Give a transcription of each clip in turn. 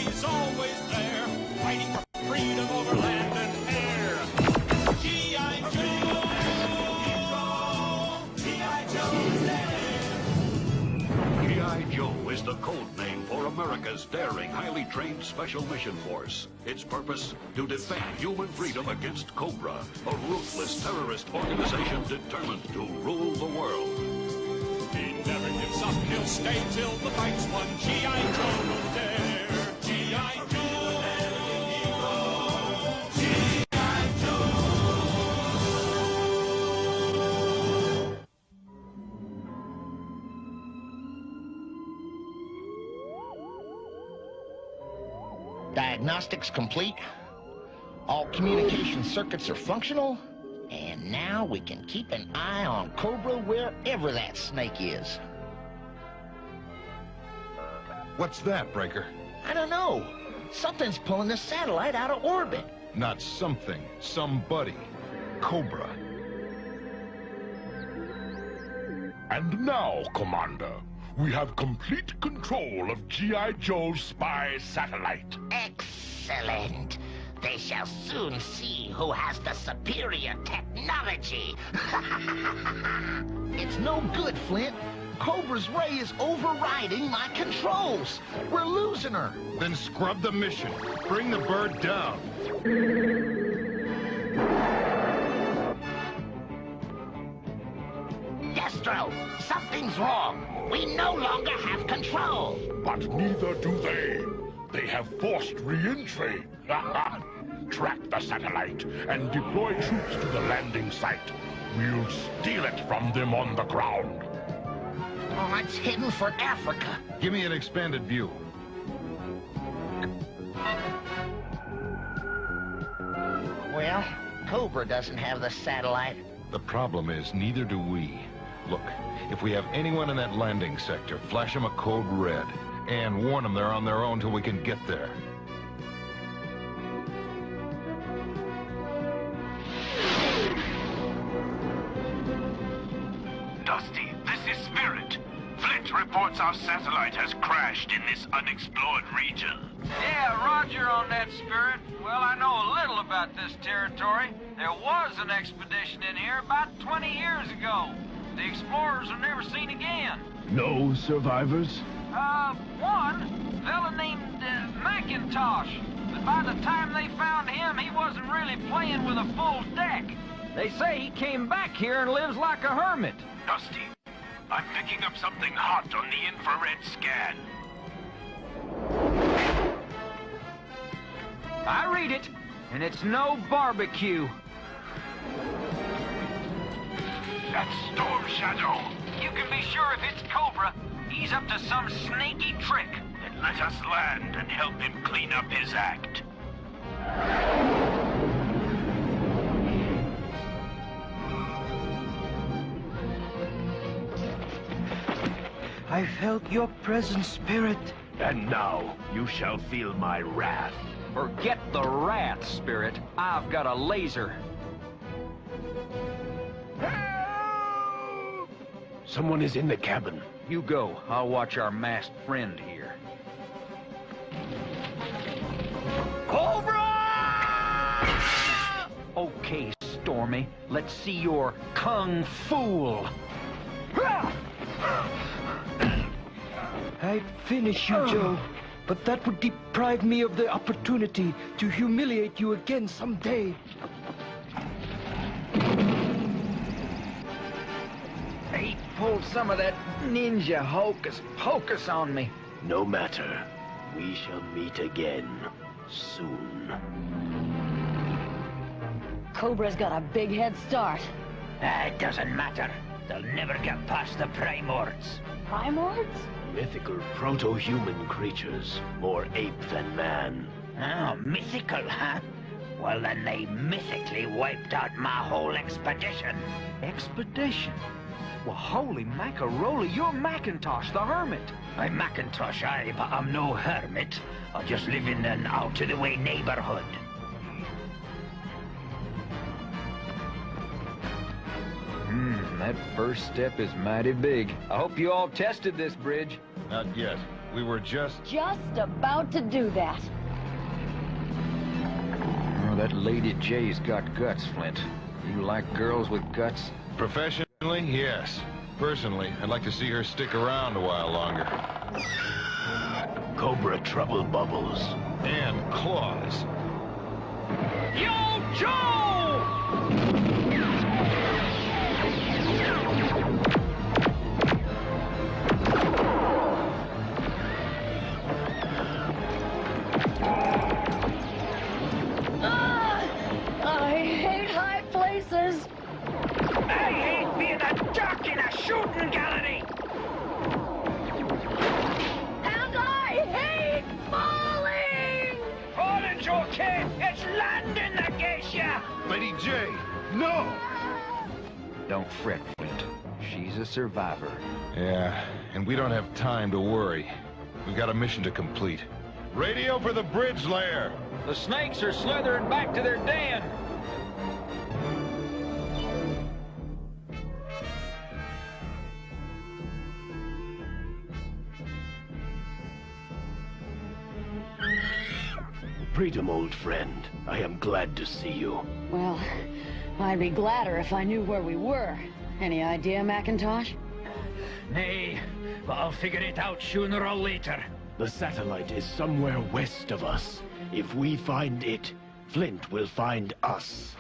he's always there, fighting for freedom over land and air. G.I. Joe! G.I. Joe's there! G.I. Joe is the code name for America's daring, highly trained Special Mission Force. Its purpose? To defend human freedom against Cobra, a ruthless terrorist organization determined to rule the world. He never gives up, he'll stay till the fight's won. G.I. Joe will dare. G.I. Joe, hero. G.I. Joe. Diagnostics complete. All communication circuits are functional. And now we can keep an eye on Cobra wherever that snake is. What's that, Breaker? I don't know. Something's pulling the satellite out of orbit. Not something. Somebody. Cobra. And now, Commander, we have complete control of G.I. Joe's spy satellite. Excellent. They shall soon see who has the superior technology. It's no good, Flint. Cobra's ray is overriding my controls. We're losing her. Then scrub the mission. Bring the bird down. Destro, something's wrong. We no longer have control. But neither do they. They have forced re-entry. Track the satellite and deploy troops to the landing site. We'll steal it from them on the ground. Oh, it's heading for Africa. Give me an expanded view. Well, Cobra doesn't have the satellite. The problem is, neither do we. Look, if we have anyone in that landing sector, flash them a code red. And warn them they're on their own till we can get there. Dusty, this is Spirit. Flint reports our satellite has crashed in this unexplored region. Yeah, roger on that, Spirit. Well, I know a little about this territory. There was an expedition in here about 20 years ago. The explorers were never seen again. No survivors? One fella named Macintosh. But by the time they found him, he wasn't really playing with a full deck. They say he came back here and lives like a hermit. Dusty, I'm picking up something hot on the infrared scan. I read it, and it's no barbecue. That's Storm Shadow. You can be sure if it's Cobra, he's up to some snaky trick. Then let us land and help him clean up his act. I felt your presence, Spirit. And now, you shall feel my wrath. Forget the wrath, Spirit. I've got a laser. Someone is in the cabin. You go. I'll watch our masked friend here. Cobra! Okay, Stormy. Let's see your Kung Fool. I'd finish you, Joe. But that would deprive me of the opportunity to humiliate you again someday. He pulled some of that ninja hocus pocus on me. No matter. We shall meet again soon. Cobra's got a big head start. It doesn't matter. They'll never get past the Primords. Primords? Mythical proto-human creatures, more ape than man. Oh, mythical, huh? Well, then they mythically wiped out my whole expedition. Expedition? Well, holy macaroni, you're Macintosh the Hermit. I'm Macintosh, aye, but I'm no hermit. I just live in an out-of-the-way neighborhood. That first step is mighty big. I hope you all tested this bridge. Not yet. We were just... Just about to do that. Oh, that Lady J's got guts, Flint. You like girls with guts? Professionally, yes. Personally, I'd like to see her stick around a while longer. Cobra trouble bubbles. And claws. Yo, Joe! I hate high places. I hate being a duck in a shooting gallery. And I hate falling! Falling's okay. It's landing that gets ya. Lady J, no! Don't fret, Flint. She's a survivor. Yeah, and we don't have time to worry. We've got a mission to complete. Radio for the bridge layer! The snakes are slithering back to their den. Freedom, old friend. I am glad to see you. Well, I'd be gladder if I knew where we were. Any idea, Macintosh? Nay, but I'll figure it out sooner or later. The satellite is somewhere west of us. If we find it, Flint will find us.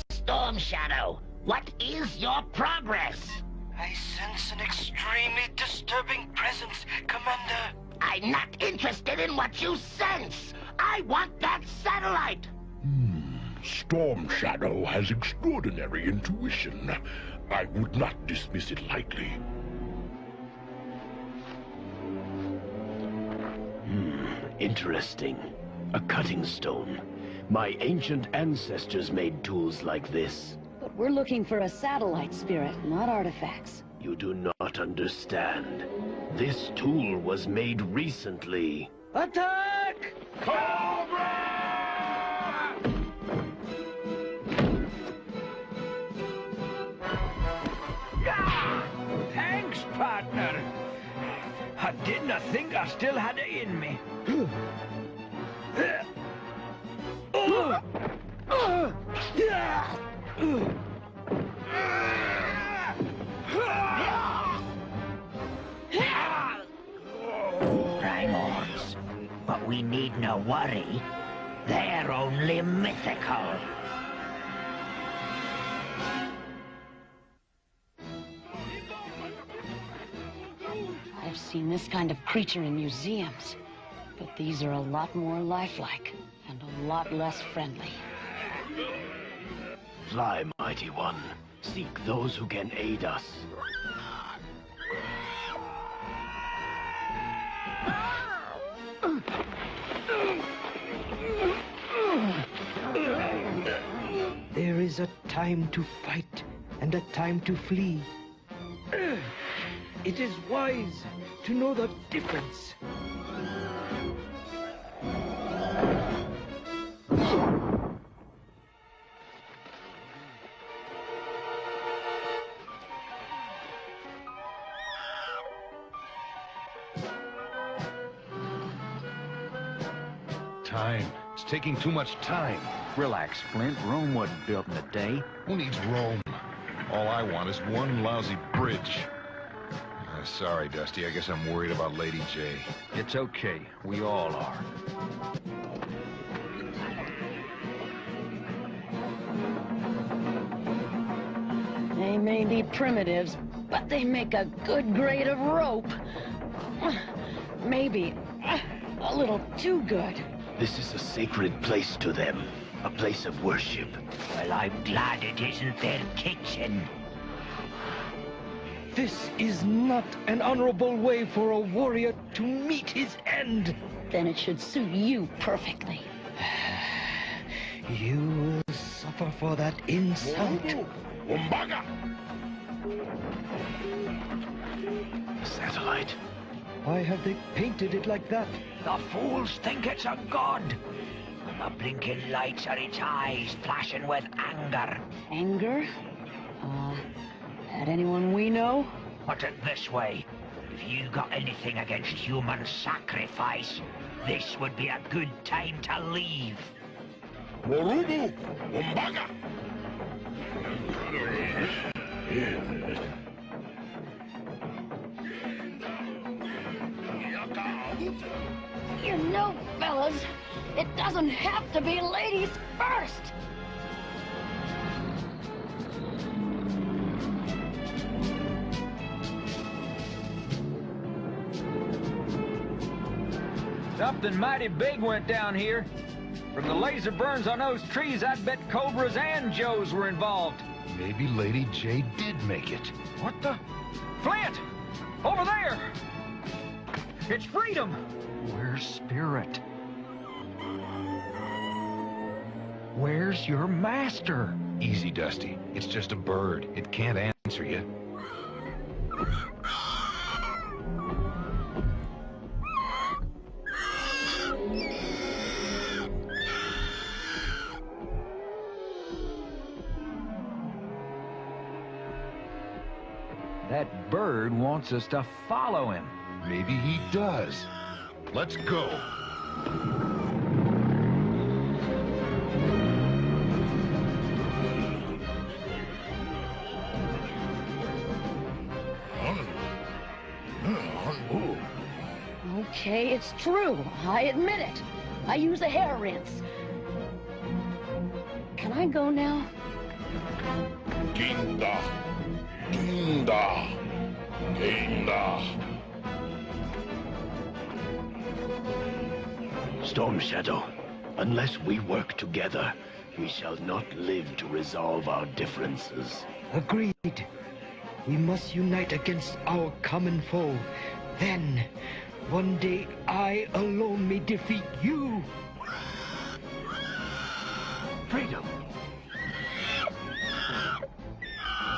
Storm Shadow, what is your progress? I sense an extremely disturbing presence, Commander. I'm not interested in what you sense. I want that satellite. Storm Shadow has extraordinary intuition. I would not dismiss it lightly. Interesting. A cutting stone. My ancient ancestors made tools like this. But we're looking for a satellite, Spirit, not artifacts. You do not understand. This tool was made recently. Attack! Thanks, partner. I didn't think I still had it in me. Primords. But we need no worry. They're only mythical. I've seen this kind of creature in museums, but these are a lot more lifelike and a lot less friendly. Fly, mighty one. Seek those who can aid us. There is a time to fight and a time to flee. It is wise to know the difference. Time. It's taking too much time. Relax, Flint. Rome wasn't built in a day. Who needs Rome? All I want is one lousy bridge. Sorry, Dusty. I guess I'm worried about Lady J. It's okay. We all are. They may be primitives, but they make a good grade of rope. Maybe a little too good. This is a sacred place to them. A place of worship. Well, I'm glad it isn't their kitchen. This is not an honorable way for a warrior to meet his end. Then it should suit you perfectly. You will suffer for that insult. Umbaga! The satellite. Why have they painted it like that? The fools think it's a god. And the blinking lights are its eyes flashing with anger. Anger? At anyone we know? Put it this way. If you got anything against human sacrifice, this would be a good time to leave. Morubu! Umbaga! You know, fellas, it doesn't have to be ladies first. Something mighty big went down here. From the laser burns on those trees, I'd bet Cobras and Joes were involved. Maybe Lady J did make it. What the? Flint! Over there! It's Freedom! Where's Spirit? Where's your master? Easy, Dusty. It's just a bird. It can't answer you. That bird wants us to follow him. Maybe he does. Let's go. Okay, it's true. I admit it. I use a hair rinse. Can I go now? Ginda! Ginda! Ginda! Storm Shadow, unless we work together, we shall not live to resolve our differences. Agreed. We must unite against our common foe. Then, one day, I alone may defeat you. Freedom!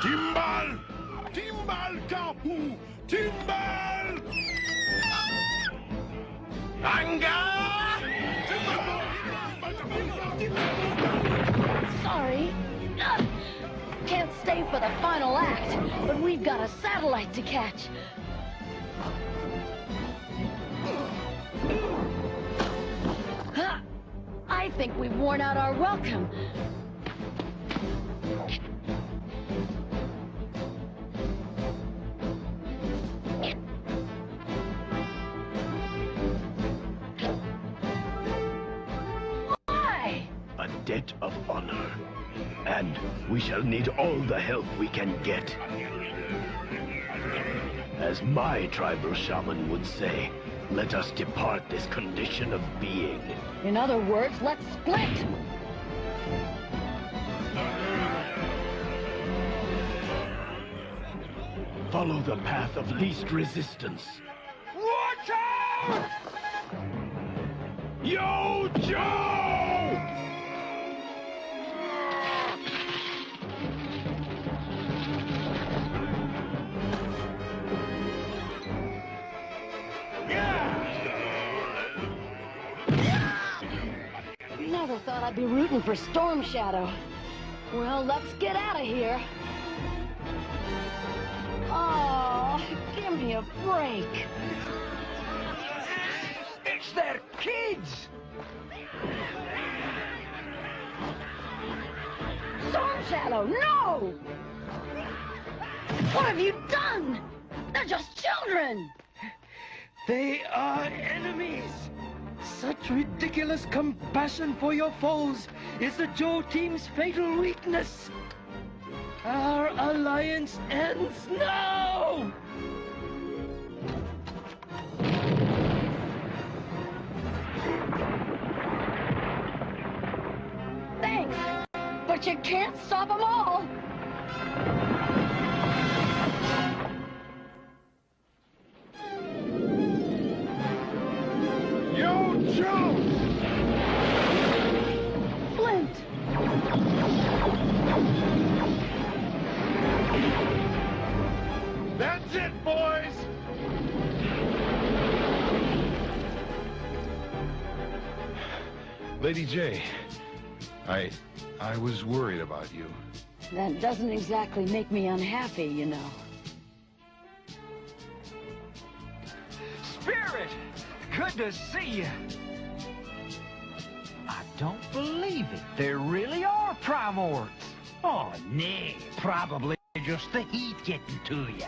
Timbal! Timbal Kapu! Timbal! Anga! Sorry. Can't stay for the final act, but we've got a satellite to catch. I think we've worn out our welcome. A debt of honor. And we shall need all the help we can get. As my tribal shaman would say, let us depart this condition of being. In other words, let's split! Follow the path of least resistance. Watch out! Yo, Joe! Never thought I'd be rooting for Storm Shadow. Well, let's get out of here. Oh, give me a break. It's their kids! Storm Shadow, no! What have you done? They're just children! They are enemies. Such ridiculous compassion for your foes is the Joe team's fatal weakness. Our alliance ends now! Thanks, but you can't stop them all! Yo, Joe! Flint! That's it, boys! Lady J, I was worried about you. That doesn't exactly make me unhappy, you know. Spirit! Good to see you. I don't believe it. There really are Primords. Oh, nay, probably just the heat getting to you.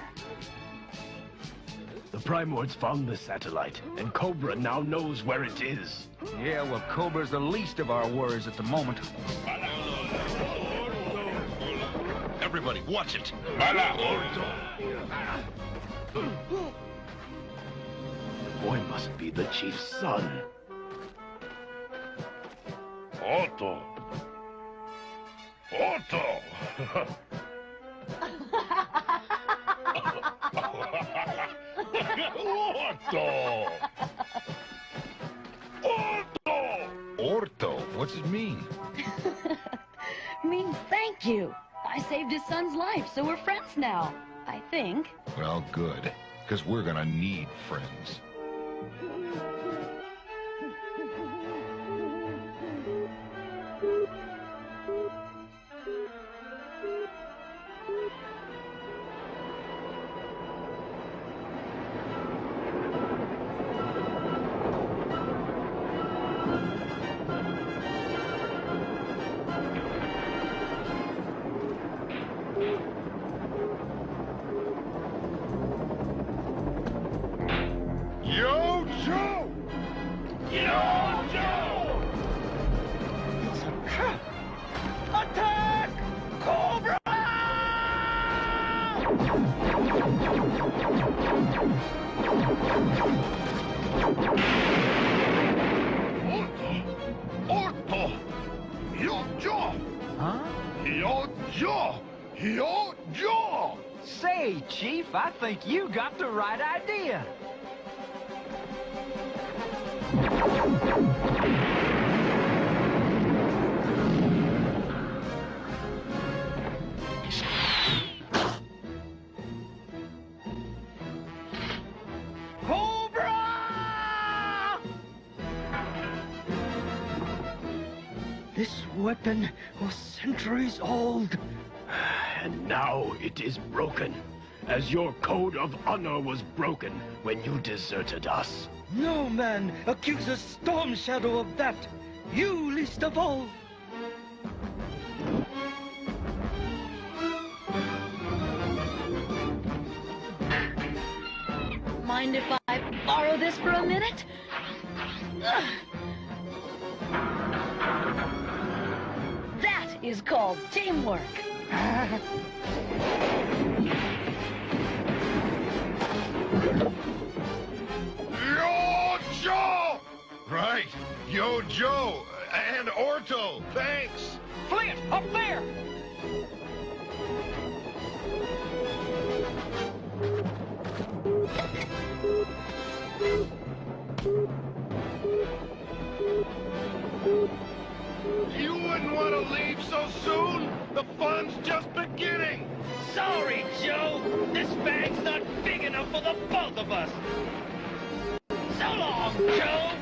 The Primords found the satellite, and Cobra now knows where it is. Yeah, well, Cobra's the least of our worries at the moment. Everybody, watch it. The boy must be the chief's son. Otto! Otto! Otto! Otto! Orto? What's it mean? Means thank you. I saved his son's life, so we're friends now. I think. Well, good. Because we're gonna need friends. Yo, Joe! Yo, Joe! It's a trap! Attack! Cobra! Otto! Yo, Joe! Huh? Yo, Joe! Yo, Joe! Say, Chief, I think you got the right idea. Cobra! This weapon was centuries old. And now it is broken, as your code of honor was broken when you deserted us. No man accuses Storm Shadow of that. You least of all. Mind if I borrow this for a minute? Ugh. That is called teamwork. Yo, Joe! Right. Yo, Joe. And Orto. Thanks. Flint, up there! You wouldn't want to leave so soon? The fun's just beginning! Sorry, Joe. This bag's not big enough for the both of us. So long, Joe.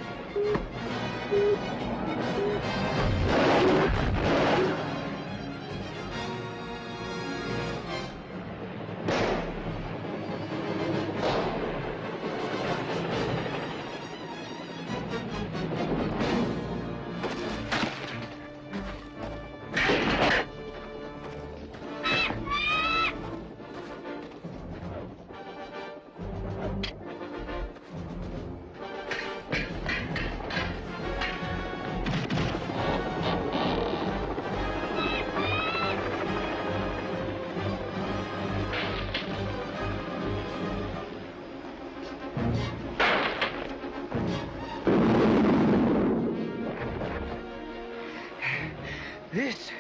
This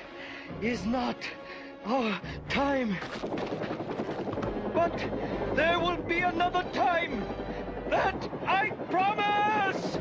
is not our time. But there will be another time. That I promise!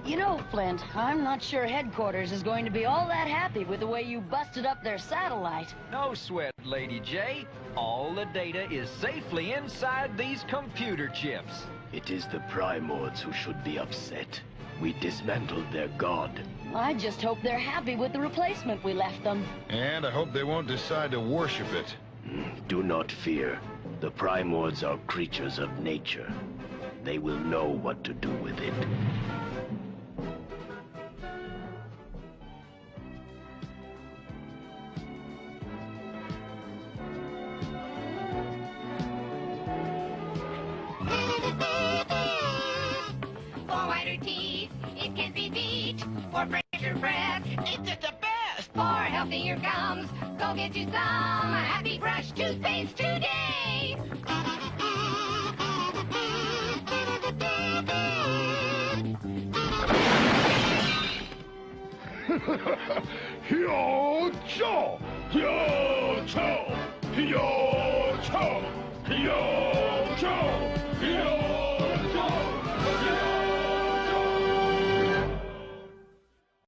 You know, Flint, I'm not sure headquarters is going to be all that happy with the way you busted up their satellite. No sweat, Lady J. All the data is safely inside these computer chips. It is the Primords who should be upset. We dismantled their god. I just hope they're happy with the replacement we left them. And I hope they won't decide to worship it. Do not fear. The Primords are creatures of nature. They will know what to do with it. For whiter teeth, it can be beat. For fresher breath, it's just the best. For healthier gums, go get you some Happy Brush toothpaste today. Yo-cho! Yo-cho! Yo-cho! Yo-cho! Yo-cho!